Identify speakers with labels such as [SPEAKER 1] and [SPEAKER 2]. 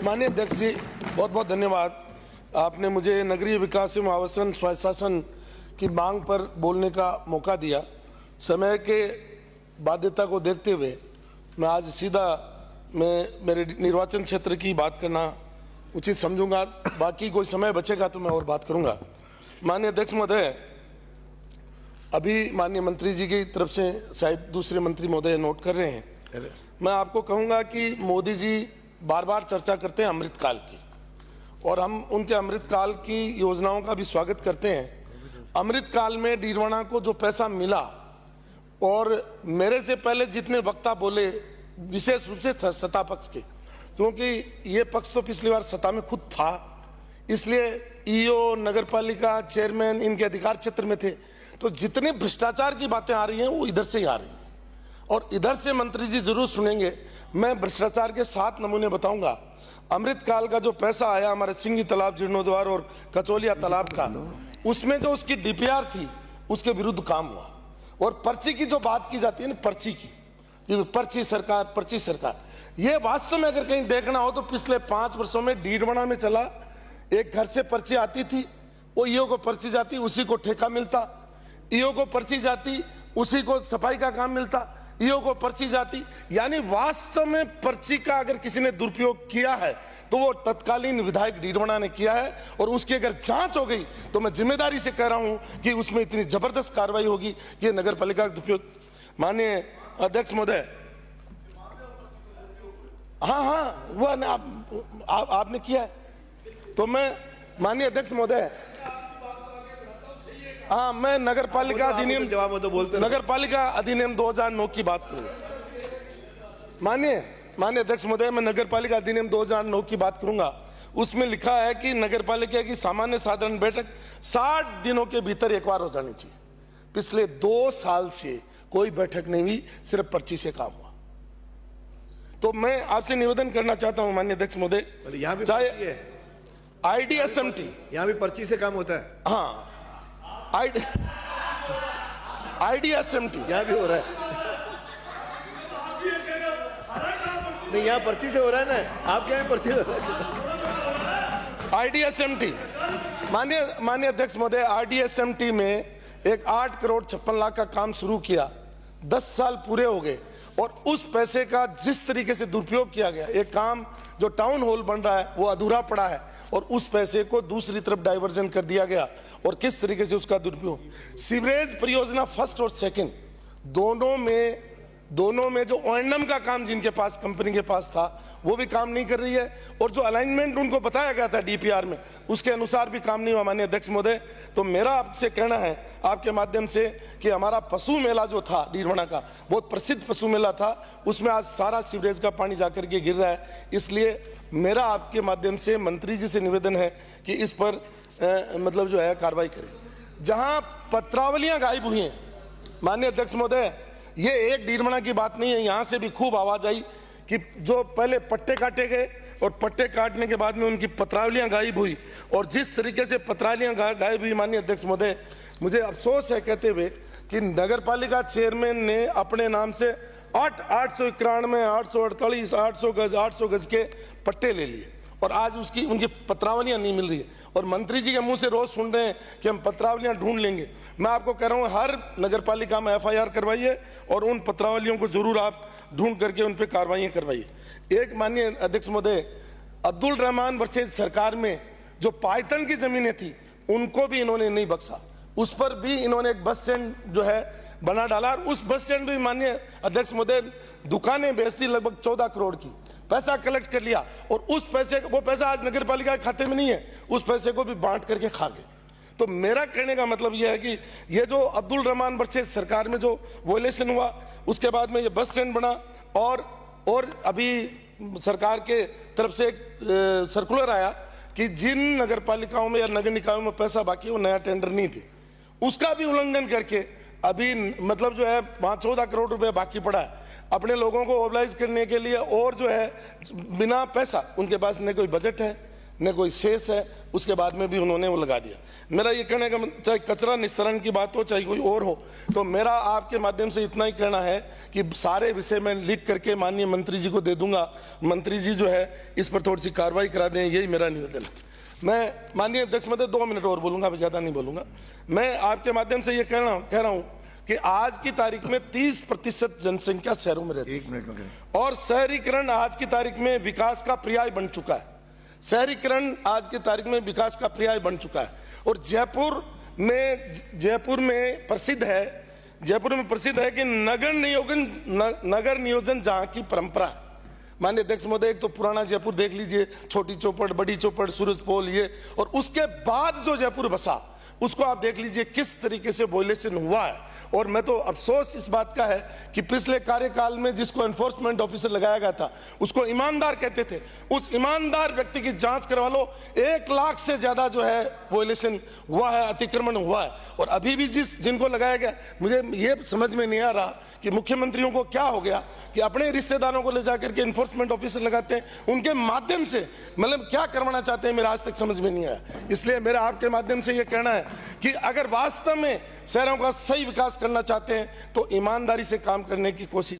[SPEAKER 1] माननीय अध्यक्ष जी, बहुत बहुत धन्यवाद। आपने मुझे नगरीय विकास एवं आवासन स्वायत्त शासन की मांग पर बोलने का मौका दिया। समय के बाध्यता को देखते हुए मैं आज सीधा मेरे निर्वाचन क्षेत्र की बात करना उचित समझूंगा। बाकी कोई समय बचेगा तो मैं और बात करूंगा। माननीय अध्यक्ष महोदय, अभी माननीय मंत्री जी की तरफ से शायद दूसरे मंत्री महोदय नोट कर रहे हैं। मैं आपको कहूंगा कि मोदी जी बार बार चर्चा करते हैं अमृतकाल की, और हम उनके अमृतकाल की योजनाओं का भी स्वागत करते हैं। अमृतकाल में डीडवाना को जो पैसा मिला, और मेरे से पहले जितने वक्ता बोले विशेष रूप से सत्ता पक्ष के, क्योंकि ये पक्ष तो पिछली बार सत्ता में खुद था, इसलिए ईओ, नगरपालिका चेयरमैन इनके अधिकार क्षेत्र में थे, तो जितने भ्रष्टाचार की बातें आ रही हैं वो इधर से ही आ रही हैं, और इधर से मंत्री जी जरूर सुनेंगे। मैं भ्रष्टाचार के 7 नमूने बताऊंगा। अमृतकाल का जो पैसा आया हमारे सिंगी तालाब, जीर्णोद्वार और कचौलिया तालाब का, उसमें जो उसकी डीपीआर थी उसके विरुद्ध काम हुआ। और पर्ची की जो बात की जाती है ना, पर्ची की, पर्ची सरकार, ये वास्तव में अगर कहीं देखना हो तो पिछले 5 वर्षों में डीडवाना में चला, एक घर से पर्ची आती थी, वो ईओ को पर्ची जाती, उसी को ठेका मिलता, ईओ को पर्ची जाती, उसी को सफाई का काम मिलता, ईओ को पर्ची जाती। यानी वास्तव में पर्ची का अगर किसी ने दुरुपयोग किया है तो वो तत्कालीन विधायक डीडवाना ने किया है, और उसकी अगर जांच हो गई तो मैं जिम्मेदारी से कह रहा हूं कि उसमें इतनी जबरदस्त कार्रवाई होगी कि नगर पालिका का दुरुपयोग। माननीय अध्यक्ष महोदय, हाँ वो आपने किया है, तो मैं माननीय अध्यक्ष महोदय, हाँ मैं नगरपालिका अधिनियम
[SPEAKER 2] जवाब तो बोलते,
[SPEAKER 1] नगरपालिका अधिनियम 2009 की बात करूंगा। माननीय अध्यक्ष महोदय, मैं नगरपालिका अधिनियम 2009 की बात करूंगा। उसमें लिखा है कि नगरपालिका की सामान्य साधारण बैठक 60 दिनों के भीतर एक बार हो जानी चाहिए। पिछले 2 साल से कोई बैठक नहीं हुई, सिर्फ पर्ची से काम हुआ। तो मैं आपसे निवेदन करना चाहता हूं माननीय अध्यक्ष महोदय,
[SPEAKER 2] यहाँ भी
[SPEAKER 1] चाहे IDSMT,
[SPEAKER 2] यहाँ भी पर्ची से काम होता है।
[SPEAKER 1] हाँ, IDSMT
[SPEAKER 2] यहाँ भी हो रहा है, नहीं यहाँ पर्ची से हो रहा है ना, आप क्या पर्ची से हो रहा है?
[SPEAKER 1] IDSMT, माननीय अध्यक्ष महोदय, IDSMT में एक 8 करोड़ 56 लाख का काम शुरू किया, 10 साल पूरे हो गए, और उस पैसे का जिस तरीके से दुरुपयोग किया गया, एक काम जो टाउन हॉल बन रहा है वो अधूरा पड़ा है, और उस पैसे को दूसरी तरफ डाइवर्जन कर दिया गया, और किस तरीके से उसका दुरुपयोग। सीवरेज परियोजना फर्स्ट और सेकंड दोनों में जो ओएनएम का काम जिनके पास, कंपनी के पास था, वो भी काम नहीं कर रही है, और जो अलाइनमेंट उनको बताया गया था डीपीआर में उसके अनुसार भी काम नहीं हुआ। माननीय अध्यक्ष महोदय, तो मेरा आपसे कहना है आपके माध्यम से कि हमारा पशु मेला जो था डीडवाना का, बहुत प्रसिद्ध पशु मेला था, उसमें आज सारा सीवरेज का पानी जाकर के गिर रहा है। इसलिए मेरा आपके माध्यम से मंत्री जी से निवेदन है कि इस पर मतलब जो है कार्रवाई करें। जहां पत्रावलियां गायब हुई हैं माननीय अध्यक्ष महोदय, ये एक डीडवाना की बात नहीं है, यहां से भी खूब आवाज आई कि जो पहले पट्टे काटे गए और पट्टे काटने के बाद में उनकी पत्रावलियां गायब हुई, और जिस तरीके से पत्रावलियां गायब हुई माननीय अध्यक्ष महोदय, मुझे अफसोस है कहते हुए कि नगरपालिका चेयरमैन ने अपने नाम से 891, 848, 800 गज के पट्टे ले लिए, और आज उनकी पत्रावलियां नहीं मिल रही है, और मंत्री जी के मुंह से रोज सुन रहे हैं कि हम पत्रावलियां ढूंढ लेंगे। मैं आपको कह रहा हूं हर नगरपालिका में FIR करवाइए, और उन पत्रावलियों को जरूर आप ढूंढ करके उन पर कार्रवाई करवाइए। एक माननीय अध्यक्ष महोदय, अब्दुल रहमान वर्सेज सरकार में जो पायथन की जमीनें थी उनको भी इन्होंने नहीं बख्शा, उस पर भी इन्होंने एक बस स्टैंड जो है बना डाला, और उस बस स्टैंड में माननीय अध्यक्ष महोदय दुकानें बेचती लगभग 14 करोड़ की, पैसा कलेक्ट कर लिया, और उस पैसे, वो पैसा आज नगरपालिका के खाते में नहीं है, उस पैसे को भी बांट करके खा गए। तो मेरा कहने का मतलब यह है कि ये जो अब्दुल रहमान वर्सेज सरकार में जो वोलेशन हुआ, उसके बाद में ये बस स्टैंड बना, और अभी सरकार के तरफ से एक सर्कुलर आया कि जिन नगरपालिकाओं में या नगर निकायों में पैसा बाकी वो नया टेंडर नहीं थे, उसका भी उल्लंघन करके अभी मतलब जो है 14 करोड़ रुपए बाकी पड़ा है अपने लोगों को मोबिलाइज करने के लिए, और जो है बिना पैसा, उनके पास न कोई बजट है न कोई शेष है, उसके बाद में भी उन्होंने वो लगा दिया। मेरा ये कहने का चाहे कचरा निस्तारण की बात हो चाहे कोई और हो, तो मेरा आपके माध्यम से इतना ही कहना है कि सारे विषय मैं लिख करके माननीय मंत्री जी को दे दूंगा। मंत्री जी जो है इस पर थोड़ी सी कार्रवाई करा दें, यही मेरा निवेदन है। मैं माननीय अध्यक्ष महोदय 2 मिनट और बोलूंगा, ज़्यादा नहीं बोलूंगा। मैं आपके माध्यम से ये कह रहा हूँ कि आज की तारीख में 30% जनसंख्या शहरों में रहती है।
[SPEAKER 2] 1 मिनट में
[SPEAKER 1] और शहरीकरण आज की तारीख में विकास का पर्याय बन चुका है। शहरीकरण आज की तारीख में विकास का पर्याय बन चुका है। और जयपुर में प्रसिद्ध है कि नगर नियोजन जहां की परंपरा है। माननीय अध्यक्ष महोदय, एक तो पुराना जयपुर देख लीजिए, छोटी चौपड़, बड़ी चौपड़, सूरज पोल, ये, और उसके बाद जो जयपुर बसा उसको आप देख लीजिए किस तरीके से वॉयलेशन हुआ है। और मैं तो अफसोस इस बात का है कि पिछले कार्यकाल में जिसको एनफोर्समेंट ऑफिसर लगाया गया था उसको ईमानदार कहते थे, उस ईमानदार व्यक्ति की जांच करवा लो। 1 लाख से ज्यादा जो है वॉयलेशन हुआ है, अतिक्रमण हुआ है। और अभी भी जिनको लगाया गया, मुझे ये समझ में नहीं आ रहा कि मुख्यमंत्रियों को क्या हो गया कि अपने रिश्तेदारों को ले जाकर के एनफोर्समेंट ऑफिसर लगाते हैं, उनके माध्यम से मतलब क्या करवाना चाहते हैं, मेरा आज तक समझ में नहीं आया। इसलिए मेरा आपके माध्यम से ये कहना है कि अगर वास्तव में शहरों का सही विकास करना चाहते हैं तो ईमानदारी से काम करने की कोशिश